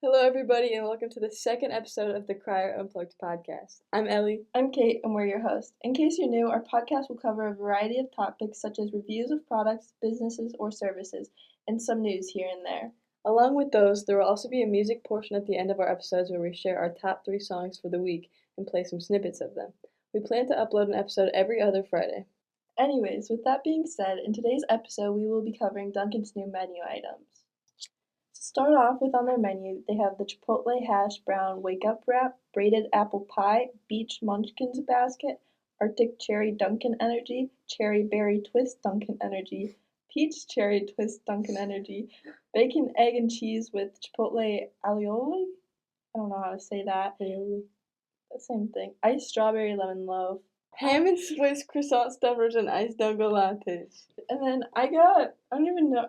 Hello, everybody, and welcome to the second episode of the Crier Unplugged podcast. I'm Ellie. I'm Kate, and we're your hosts. In case you're new, our podcast will cover a variety of topics such as reviews of products, businesses, or services, and some news here and there. Along with those, there will also be a music portion at the end of our episodes where we share our top 3 songs for the week and play some snippets of them. We plan to upload an episode every other Friday. Anyways, with that being said, in today's episode, we will be covering Dunkin's new menu items. To start off with on their menu, they have the Chipotle Hash Brown Wake Up Wrap, Braided Apple Pie, Beach Munchkins Basket, Arctic Cherry Dunkin' Energy, Cherry Berry Twist Dunkin' Energy, Peach Cherry Twist Dunkin' Energy, Bacon, Egg, and Cheese with Chipotle Aioli? I don't know how to say that. Aioli. The same thing. Iced Strawberry Lemon Loaf. Ham and Swiss croissant stuffers and iced dungo lattes. And then I don't even know,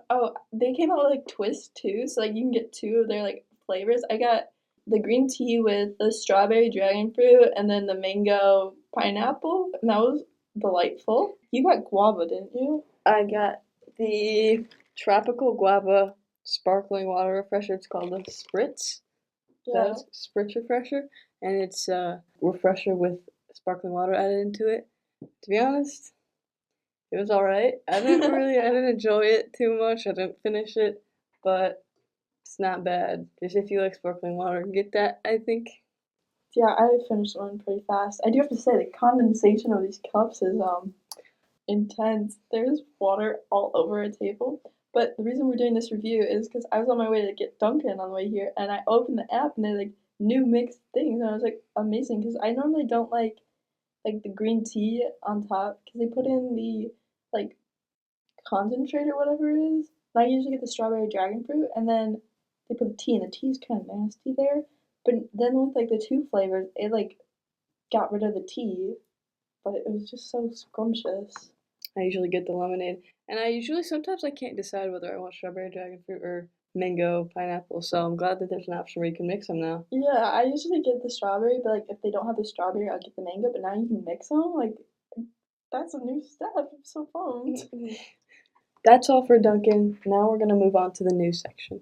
they came out with like twists too, so like you can get 2 of their like flavors. I got the green tea with the strawberry dragon fruit and then the mango pineapple, and that was delightful. You got guava, didn't you? I got the tropical guava sparkling water refresher. It's called a Spritz. Yeah. Spritz refresher, and it's a refresher with sparkling water added into it. To be honest, it was alright. I didn't enjoy it too much. I didn't finish it, but it's not bad. Just if you like sparkling water, get that, I think. Yeah, I finished one pretty fast. I do have to say, the condensation of these cups is intense. There's water all over a table. But the reason we're doing this review is because I was on my way to get Dunkin' on the way here, and I opened the app, and they're like new mixed things, and I was like, amazing, because I normally don't like the green tea on top, because they put in the like concentrate or whatever it is. And I usually get the strawberry dragon fruit, and then they put the tea, and the tea's kind of nasty there. But then with like the 2 flavors, it like got rid of the tea, but it was just so scrumptious. I usually get the lemonade, and sometimes I can't decide whether I want strawberry dragon fruit or mango pineapple, so I'm glad that there's an option where you can mix them now. Yeah, I usually get the strawberry, but like if they don't have the strawberry, I'll get the mango, but now you can mix them. Like, that's a new step. I'm so pumped. That's all for Dunkin'. Now we're going to move on to the news section.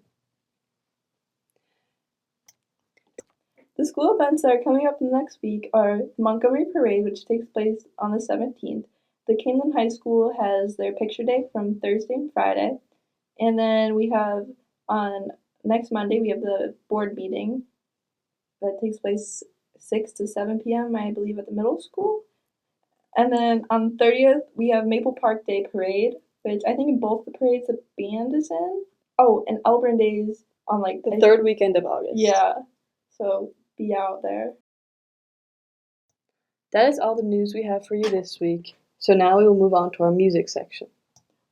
The school events that are coming up next week are the Montgomery Parade, which takes place on the 17th. The Kingland High School has their picture day from Thursday and Friday. And then we have on next Monday, we have the board meeting that takes place 6 to 7 p.m., I believe, at the middle school. And then on 30th, we have Maple Park Day Parade, which I think in both the parades the band is in. Oh, and Elburn Days on like the 3rd weekend of August. Yeah, so be out there. That is all the news we have for you this week. So now we will move on to our music section.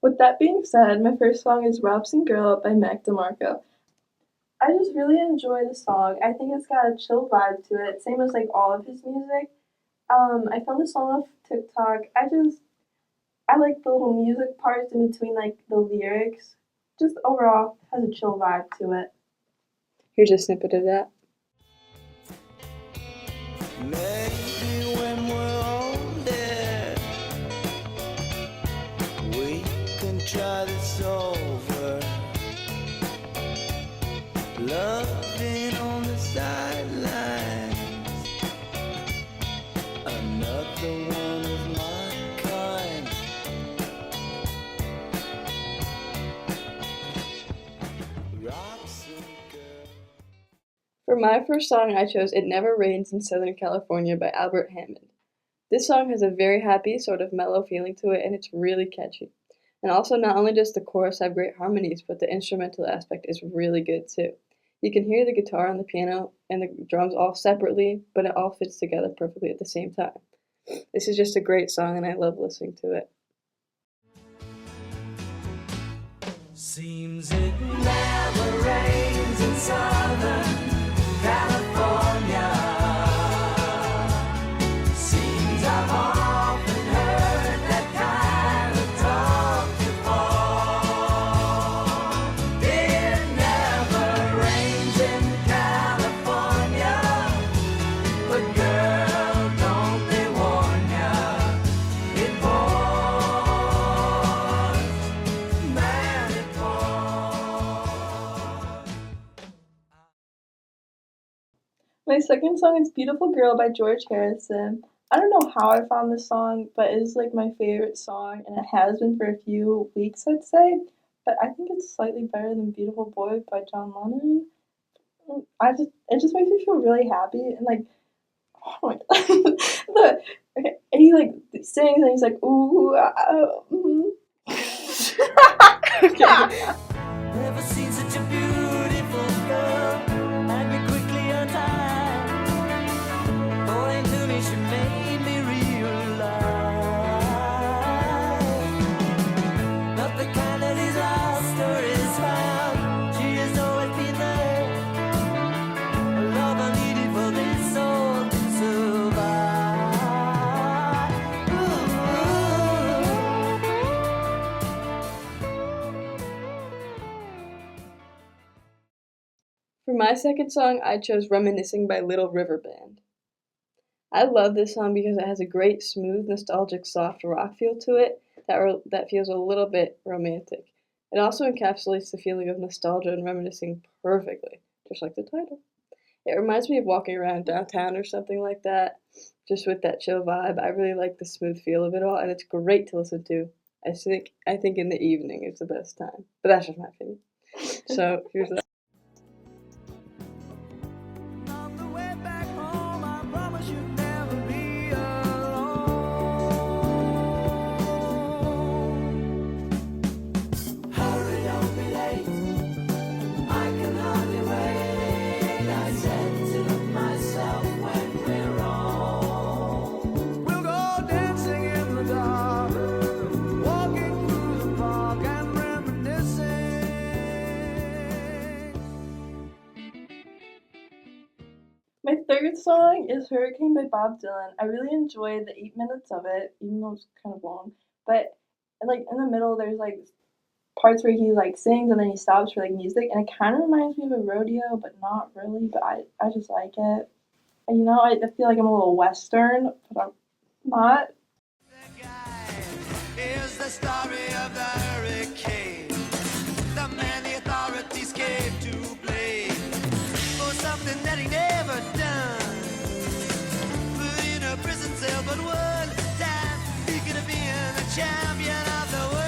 With that being said, my first song is Robson Girl by Mac DeMarco. I just really enjoy the song. I think it's got a chill vibe to it, same as like all of his music. I found the song off TikTok. I like the little music parts in between like the lyrics. Just overall has a chill vibe to it. Here's a snippet of that. Maybe when we're older, we can try this over. Loving on the sidelines, another one of my kind. Robson Girl. For my first song, I chose It Never Rains in Southern California by Albert Hammond. This song has a very happy, sort of mellow feeling to it, and it's really catchy. And also, not only does the chorus have great harmonies, but the instrumental aspect is really good too. You can hear the guitar and the piano and the drums all separately, but it all fits together perfectly at the same time. This is just a great song, and I love listening to it. Seems it never rains in Southern California. Seems I've often heard that kind of talk before. It never rains in California, but girl, don't they warn ya? It pours, man, it pours. My second song is Beautiful Girl by George Harrison. I don't know how I found this song, but it is like my favorite song, and it has been for a few weeks, I'd say. But I think it's slightly better than Beautiful Boy by John Lennon. It just makes me feel really happy and like, oh my god. Okay, and he like sings and he's like ooh okay. Never seen such a beautiful girl. Had me quickly untied. According to me, she made me realize not the kind that is lost or is found. She has always been there. A love I needed for this soul to survive. For my second song, I chose Reminiscing by Little River Band. I love this song because it has a great, smooth, nostalgic, soft rock feel to it that feels a little bit romantic. It also encapsulates the feeling of nostalgia and reminiscing perfectly, just like the title. It reminds me of walking around downtown or something like that, just with that chill vibe. I really like the smooth feel of it all, and it's great to listen to. I think in the evening is the best time, but that's just my opinion. So here's the On the way back home, I promise you'd never be alone. Hurry, don't be late. I can hardly wait. I said to myself when we're home. We'll go dancing in the dark, walking through the park and reminiscing. My third song is Hurricane by Bob Dylan. I really enjoyed the 8 minutes of it, even though it's kind of long. But like in the middle, there's like parts where he like sings and then he stops for like music, and it kind of reminds me of a rodeo, but not really. But I just like it. And, you know, I feel like I'm a little Western, but I'm not. The guy is the story of the hurricane. The man the authorities came to blame for something that he never done. Put in a prison cell, but one time he could have been the champion of the world.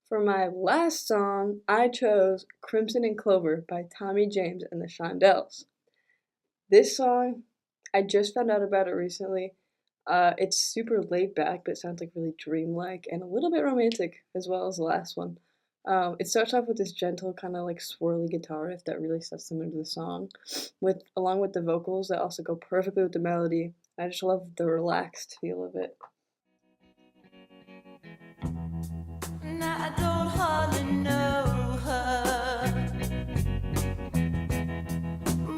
For my last song, I chose Crimson and Clover by Tommy James and the Shondells. This song, I just found out about it recently. It's super laid back, but it sounds like really dreamlike and a little bit romantic as well as the last one. It starts off with this gentle, kind of like swirly guitar riff that really sets the mood of the song, along with the vocals that also go perfectly with the melody. I just love the relaxed feel of it. Now I don't hardly know her,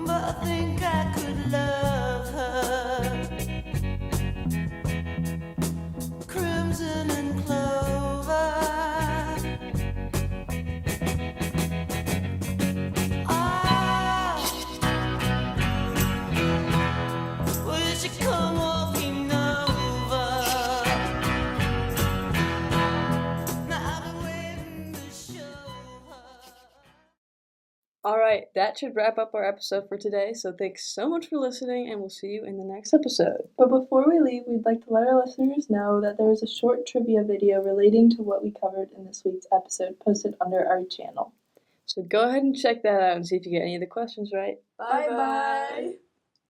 but I think I could love her. Crimson and clover. Ah, will she come walking over? Now I've been waiting to show her. Alright, that should wrap up our episode for today, so thanks so much for listening, and we'll see you in the next episode. But before we leave, we'd like to let our listeners know that there is a short trivia video relating to what we covered in this week's episode posted under our channel. So go ahead and check that out and see if you get any of the questions right. Bye bye!